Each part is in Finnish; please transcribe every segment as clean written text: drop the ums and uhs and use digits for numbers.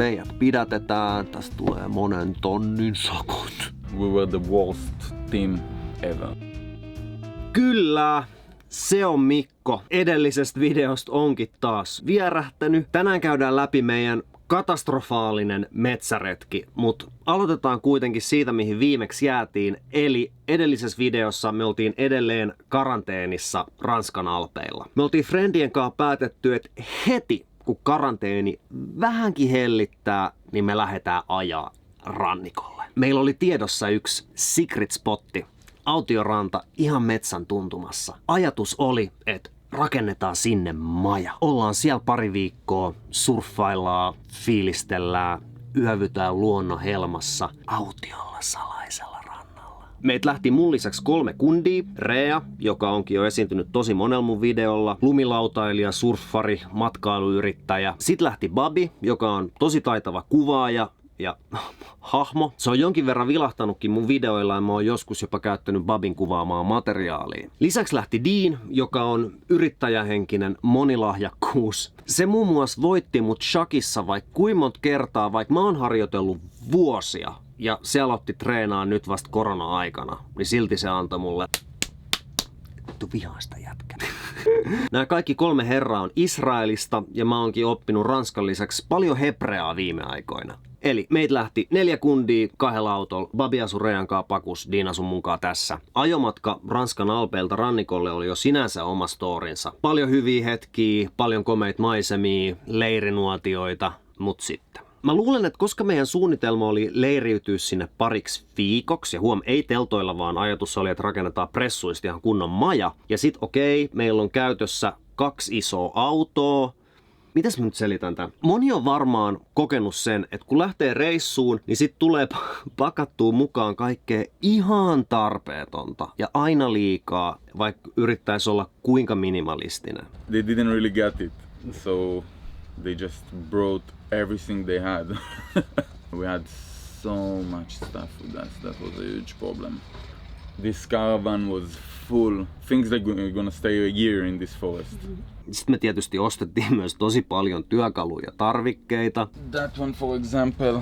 meidät pidätetään, tästä tulee monen tonnin sakot. We were the worst team ever. Kyllä, se on Mikko. Edellisestä videosta onkin taas vierähtänyt. Tänään käydään läpi meidän katastrofaalinen metsäretki, mutta aloitetaan kuitenkin siitä, mihin viimeksi jäätiin. Eli edellisessä videossa me oltiin edelleen karanteenissa Ranskan alpeilla. Me oltiin friendien kanssa päätetty, että heti kun karanteeni vähänkin hellittää, niin me lähdetään ajaa rannikolle. Meillä oli tiedossa yksi secret spotti, autioranta ihan metsän tuntumassa. Ajatus oli, että rakennetaan sinne maja. Ollaan siellä pari viikkoa, surffaillaan, fiilistellään, yövytään luonnon helmassa autiolla salaisella rannalla. Meitä lähti mun lisäksi 3 kundia. Rea, joka onkin jo esiintynyt tosi monella mun videolla, lumilautailija, surffari, matkailuyrittäjä. Sitten lähti Babi, joka on tosi taitava kuvaaja ja hahmo. Se on jonkin verran vilahtanutkin mun videoilla ja mä oon joskus jopa käyttänyt Babin kuvaamaan materiaalia. Lisäksi lähti Dean, joka on yrittäjähenkinen monilahjakkuus. Se muun muassa voitti mut shakissa vaikka kuinka monta kertaa, vaikka mä oon harjoitellut vuosia. Ja se aloitti treenaa nyt vasta korona-aikana. Niin silti se antoi mulle vihaista jätkä. Nämä kaikki 3 herraa on Israelista ja mä oonkin oppinut ranskan lisäksi paljon hebreaa viime aikoina. Eli meitä lähti 4 kundia 2 autolla, Babi asui Rean kaa pakus, Dean asui munkaan tässä. Ajomatka Ranskan alpeilta rannikolle oli jo sinänsä oma storinsa. Paljon hyviä hetkiä, paljon komeita maisemia, leirinuotioita, mut sitten. Mä luulen, että koska meidän suunnitelma oli leiriytyä sinne pariksi viikoksi, ja ei teltoilla, vaan ajatus oli, että rakennetaan pressuista ihan kunnon maja. Ja sit meillä on käytössä 2 isoa autoa. Mitäs mä nyt selitän tämän? Moni on varmaan kokenut sen, että kun lähtee reissuun, niin sit tulee pakattua mukaan kaikkea ihan tarpeetonta ja aina liikaa, vaikka yrittäisi olla kuinka minimalistinen. They didn't really get it, so they just brought everything they had. We had so much stuff with us, that was a huge problem. This caravan was full. Things that are gonna stay a year in this forest. Sitten me tietysti ostettiin myös tosi paljon työkaluja ja tarvikkeita. That one for example.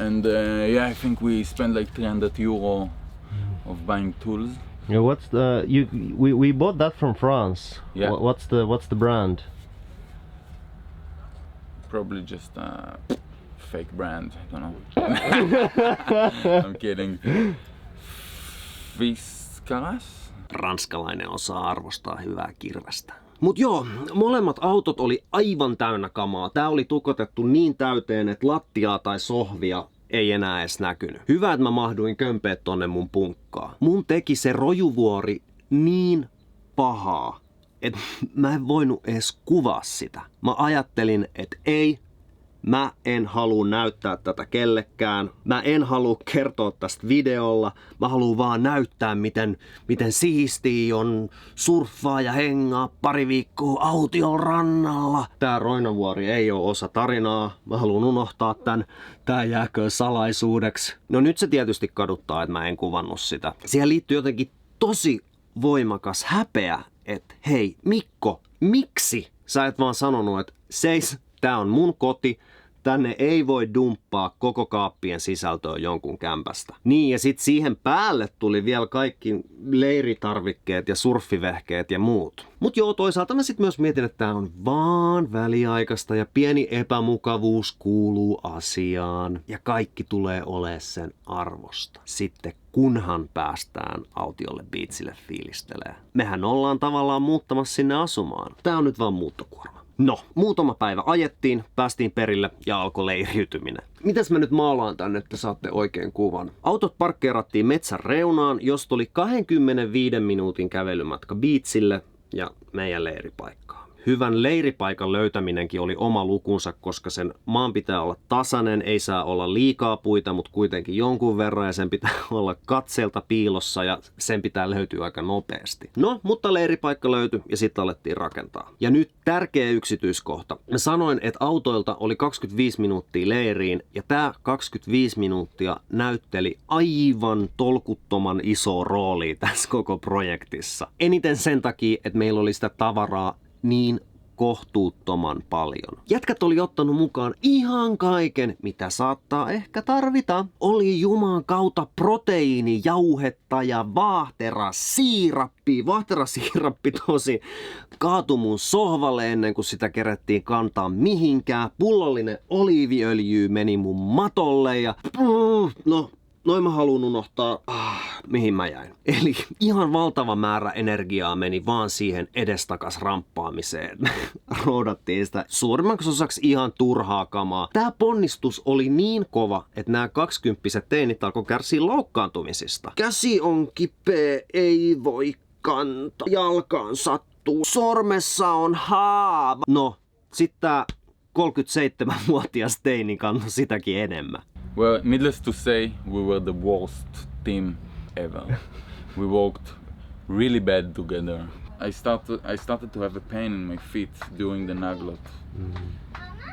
And yeah, I think we spent like €300 of buying tools. Yeah, what's the we bought that from France. Yeah. What's the brand? Probably just a fake brand, I don't know. I'm kidding. Fiskaras? Ranskalainen osaa arvostaa hyvää kirvestä. Mut joo, molemmat autot oli aivan täynnä kamaa. Tää oli tukotettu niin täyteen, että lattiaa tai sohvia ei enää edes näkynyt. Hyvä, että mä mahduin kömpeet tonne mun punkkaan. Mun teki se rojuvuori niin pahaa, että mä en voinut edes kuvaa sitä. Mä ajattelin, että mä en halua näyttää tätä kellekään. Mä en halua kertoa tästä videolla. Mä haluan vaan näyttää, miten siistiä on surffaa ja hengaa pari viikkoa autiolla rannalla. Tää Roinavuori ei ole osa tarinaa. Mä haluan unohtaa tän. Tää jääkö salaisuudeksi. No nyt se tietysti kaduttaa, että mä en kuvannut sitä. Siihen liittyy jotenkin tosi voimakas häpeä, että hei Mikko, miksi sä et vaan sanonut, että seis, tää on mun koti, tänne ei voi dumppaa koko kaappien sisältöä jonkun kämpästä. Niin ja sit siihen päälle tuli vielä kaikki leiritarvikkeet ja surffivehkeet ja muut. Mut joo, toisaalta mä sit myös mietin, että tää on vaan väliaikaista ja pieni epämukavuus kuuluu asiaan. Ja kaikki tulee olemaan sen arvosta. Sitten kunhan päästään autiolle biitsille fiilistelee. Mehän ollaan tavallaan muuttamassa sinne asumaan. Tää on nyt vaan muuttokuorma. No, muutama päivä ajettiin, päästiin perille ja alkoi leiriytyminen. Mitäs mä nyt maalaan tänne, että saatte oikein kuvan? Autot parkkeerattiin metsän reunaan, josta oli 25 minuutin kävelymatka biitsille ja meidän leiripaikkaan. Hyvän leiripaikan löytäminenkin oli oma lukunsa, koska sen maan pitää olla tasainen, ei saa olla liikaa puita, mutta kuitenkin jonkun verran ja sen pitää olla katseelta piilossa ja sen pitää löytyä aika nopeasti. No, mutta leiripaikka löytyi ja sitten alettiin rakentaa. Ja nyt tärkeä yksityiskohta. Mä sanoin, että autoilta oli 25 minuuttia leiriin ja tää 25 minuuttia näytteli aivan tolkuttoman iso rooli tässä koko projektissa. Eniten sen takia, että meillä oli sitä tavaraa niin kohtuuttoman paljon. Jätkät oli ottanut mukaan ihan kaiken, mitä saattaa ehkä tarvita. Oli juman kautta proteiinijauhetta ja vaahterasiirappi. Vaahterasiirappi tosi kaatui mun sohvalle ennen kuin sitä kerettiin kantaa mihinkään. Pullollinen oliiviöljy meni mun matolle ja noin mä haluun unohtaa, mihin mä jäin. Eli ihan valtava määrä energiaa meni vaan siihen edestakas ramppaamiseen. Roodattiin sitä suurimmaksi osaksi ihan turhaa kamaa. Tää ponnistus oli niin kova, että nämä 20-vuotiaat teinit alkoi kärsiä loukkaantumisista. Käsi on kipeä, ei voi kantaa. Jalkaan sattuu. Sormessa on haava. No, sit tää 37-vuotias teini kantoi sitäkin enemmän. Well, needless to say, we were the worst team ever. We worked really bad together. I started to have a pain in my feet doing the naglot.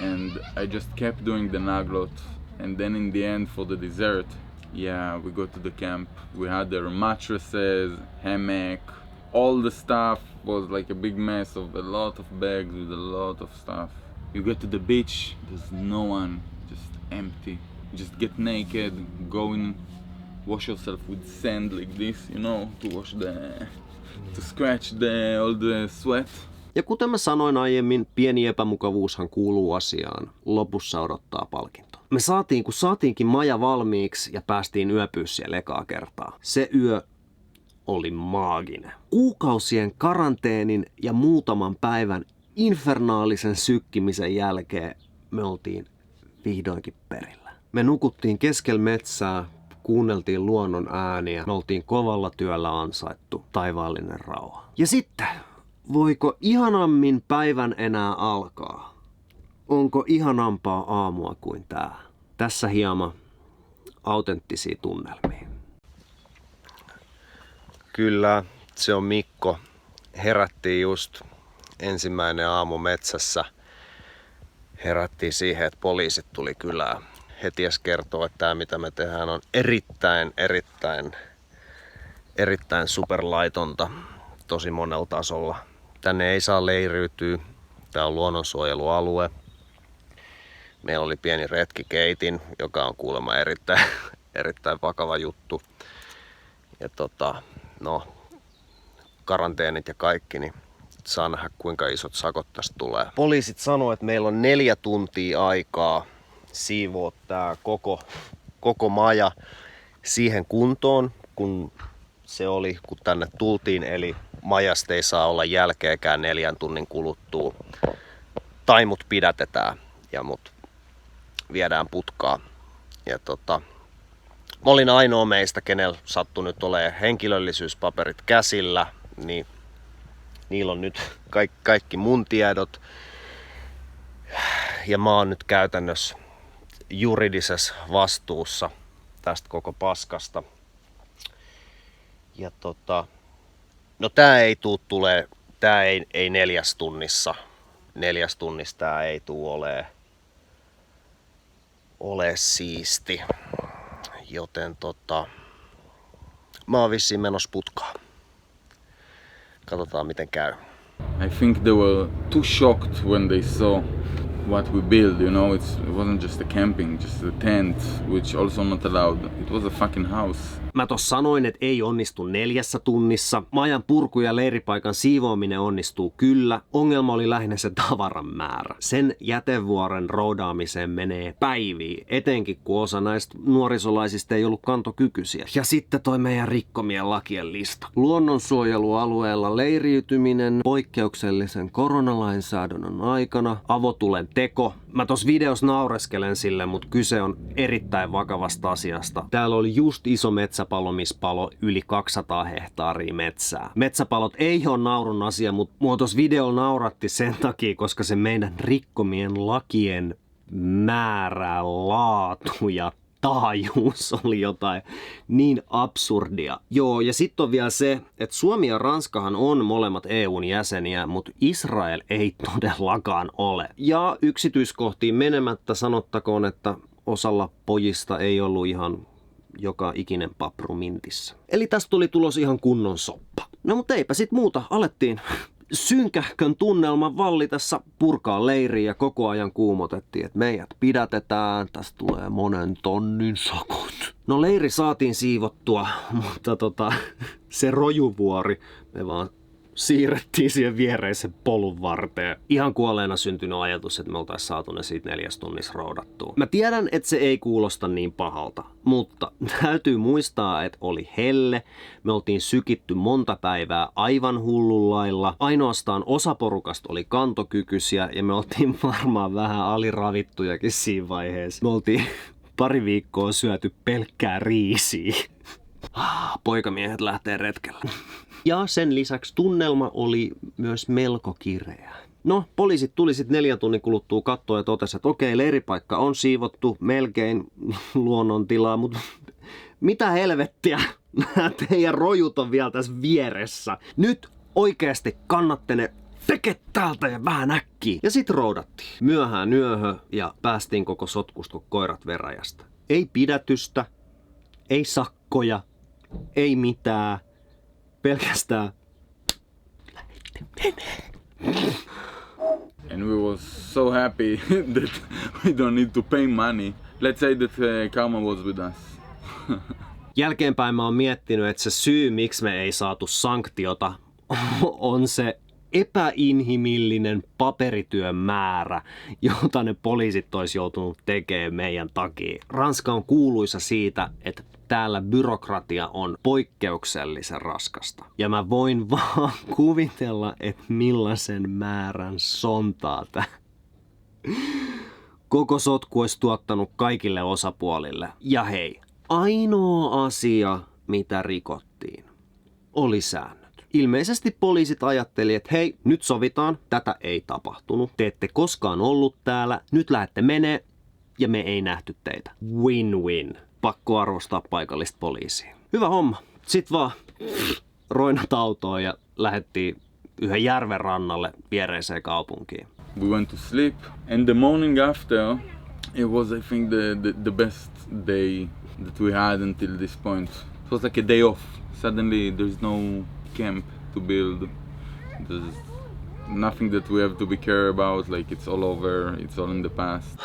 And I just kept doing the naglot. And then in the end, for the dessert, we go to the camp. We had their mattresses, hammock, all the stuff was like a big mess of a lot of bags with a lot of stuff. You get to the beach, there's no one, just empty. Just get naked, go and wash yourself with sand like this, to scratch all the sweat. Ja kuten mä sanoin aiemmin, pieni epämukavuushan kuuluu asiaan. Lopussa odottaa palkinto. Me saatiinkin maja valmiiksi ja päästiin yöpyä siellä ekaa kertaa. Se yö oli maaginen. Kuukausien karanteenin ja muutaman päivän infernaalisen sykkimisen jälkeen me oltiin vihdoinkin perillä. Me nukuttiin keskellä metsää, kuunneltiin luonnon ääniä, me oltiin kovalla työllä ansaittu taivaallinen rauha. Ja sitten, voiko ihanammin päivän enää alkaa? Onko ihanampaa aamua kuin tää? Tässä hieman autenttisia tunnelmia. Kyllä, se on Mikko. Herättiin just ensimmäinen aamu metsässä. Herättiin siihen, että poliisit tuli kylään. He ties kertoo, että tämä mitä me tehdään on erittäin superlaitonta tosi monella tasolla. Tänne ei saa leiriytyä. Tämä on luonnonsuojelualue. Meillä oli pieni retkikeitin, joka on kuulemma erittäin vakava juttu. Ja karanteenit ja kaikki, niin saa nähdä kuinka isot sakot tästä tulee. Poliisit sanoo, että meillä on 4 tuntia aikaa siivoa tää koko maja siihen kuntoon, kun se oli, kun tänne tultiin. Eli majasta ei saa olla jälkeäkään 4 tunnin kuluttua. Tai mut pidätetään ja mut viedään putkaan. Ja mä olin ainoa meistä, kenellä sattui nyt olemaan henkilöllisyyspaperit käsillä, niin niillä on nyt kaikki mun tiedot. Ja mä oon nyt käytännössä juridisessa vastuussa tästä koko paskasta. Ja tää ei tää ei 4 tunnissa. 4 tunnissa tää ei ole siisti. Joten mä oon vissiin menossa putkaan. Katsotaan miten käy. I think they were too shocked when they saw what we built, it wasn't just a camping, just a tent, which also not allowed. It was a fucking house. Mä tossa sanoin, että ei onnistu 4 tunnissa. Majan purku ja leiripaikan siivoaminen onnistuu kyllä. Ongelma oli lähinnä se tavaran määrä. Sen jätevuoren roudaamiseen menee päiviä, etenkin kun osa näistä nuorisolaisista ei ollut kantokykyisiä. Ja sitten toi meidän rikkomien lakien lista. Luonnonsuojelualueella leiriytyminen poikkeuksellisen koronalainsäädännön aikana, avotulen teko. Mä tossa videossa naureskelen sille, mutta kyse on erittäin vakavasta asiasta. Täällä oli just iso metsäpalo, missä palo yli 200 hehtaaria metsää. Metsäpalot ei ole naurun asia, mutta mua tossa videolla nauratti sen takia, koska se meidän rikkomien lakien määrä, laatu ja taajuus oli jotain niin absurdia. Joo, ja sitten on vielä se, että Suomi ja Ranskahan on molemmat EUn jäseniä, mutta Israel ei todellakaan ole. Ja yksityiskohtiin menemättä sanottakoon, että osalla pojista ei ollut ihan joka ikinen papru mintissä. Eli tästä tuli tulos ihan kunnon soppa. No mutta eipä sit muuta, alettiin synkähkön tunnelman vallitessa purkaa leiriä ja koko ajan kuumotettiin, että meidät pidätetään, tästä tulee monen tonnin sakot. No leiri saatiin siivottua, mutta se rojuvuori me vaan siirrettiin siihen viereisen polun varteen. Ihan kuolleena syntynyt ajatus, että me oltaisiin saatu ne siitä 4 tunnissa roudattua. Mä tiedän, että se ei kuulosta niin pahalta, mutta täytyy muistaa, että oli helle. Me oltiin sykitty monta päivää aivan hullunlailla. Ainoastaan osa porukasta oli kantokykyisiä ja me oltiin varmaan vähän aliravittujakin siinä vaiheessa. Me oltiin pari viikkoa syöty pelkkää riisiä. Poikamiehet lähtee retkelle. Ja sen lisäksi tunnelma oli myös melko kireä. No, poliisit tuli sitten 4 tunnin kuluttua kattoon ja totesi, että okei, leiripaikka on siivottu melkein luonnontilaa, mutta mitä helvettiä, nämä teidän rojut on vielä tässä vieressä. Nyt oikeasti kannatte ne veket täältä ja vähän äkkiä. Ja sit roudattiin. Myöhään yöhön ja päästiin koko sotkusta kuin koirat veräjästä. Ei pidätystä, ei sakkoja, ei mitään. Pelkästään And we were so happy that we don't need to pay money. Let's say that karma was with us. Jälkeenpäin mä oon miettinyt, että se syy, miksi me ei saatu sanktiota, on se epäinhimillinen paperityön määrä, jota ne poliisit olisi joutunut tekemään meidän takia. Ranska on kuuluisa siitä, että täällä byrokratia on poikkeuksellisen raskasta. Ja mä voin vaan kuvitella, että millaisen määrän sontaa tää koko sotku olisi tuottanut kaikille osapuolille. Ja hei, ainoa asia, mitä rikottiin, oli säännöt. Ilmeisesti poliisit ajatteli, että hei, nyt sovitaan, tätä ei tapahtunut. Te ette koskaan ollut täällä, nyt lähdette menee ja me ei nähty teitä. Win-win. Pakko arvostaa paikallista poliisia. Hyvä homma. Sitten vaan roinat autoon ja lähdettiin yhden järven rannalle viereiseen kaupunkiin. We went to sleep, and the morning after, it was, I think, the best day that we had until this point. It was like a day off. Suddenly, there's no camp to build. There's nothing that we have to be care about. Like, it's all over. It's all in the past.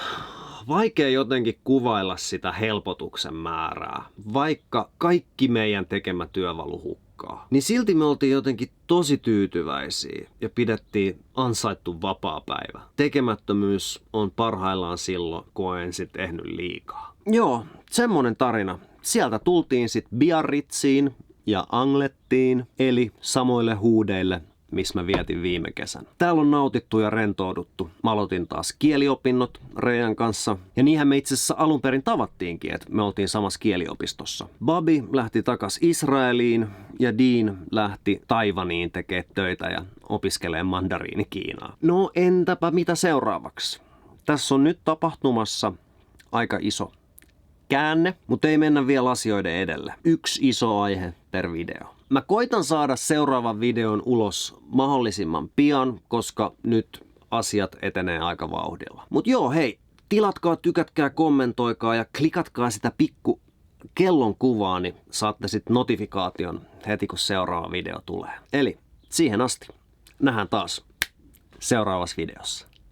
Vaikea jotenkin kuvailla sitä helpotuksen määrää, vaikka kaikki meidän tekemä työ valu hukkaa. Niin silti me oltiin jotenkin tosi tyytyväisiä ja pidettiin ansaittu vapaapäivä. Tekemättömyys on parhaillaan silloin, kun en sit tehnyt liikaa. Joo, semmonen tarina. Sieltä tultiin sit Biarritziin ja Anglettiin, eli samoille huudeille, missä mä vietin viime kesän. Täällä on nautittu ja rentouduttu. Mä aloitin taas kieliopinnot Reijan kanssa. Ja niinhän me itse asiassa alun perin tavattiinkin, että me oltiin samassa kieliopistossa. Bobby lähti takas Israeliin ja Dean lähti Taivaniin tekemään töitä ja opiskelee mandariini Kiinaa. No entäpä mitä seuraavaksi? Tässä on nyt tapahtumassa aika iso käänne, mutta ei mennä vielä asioiden edelle. Yksi iso aihe per video. Mä koitan saada seuraavan videon ulos mahdollisimman pian, koska nyt asiat etenee aika vauhdilla. Mut joo, hei, tilatkaa, tykätkää, kommentoikaa ja klikatkaa sitä pikku kellon kuvaa, niin saatte sitten notifikaation heti kun seuraava video tulee. Eli siihen asti nähdään taas seuraavassa videossa.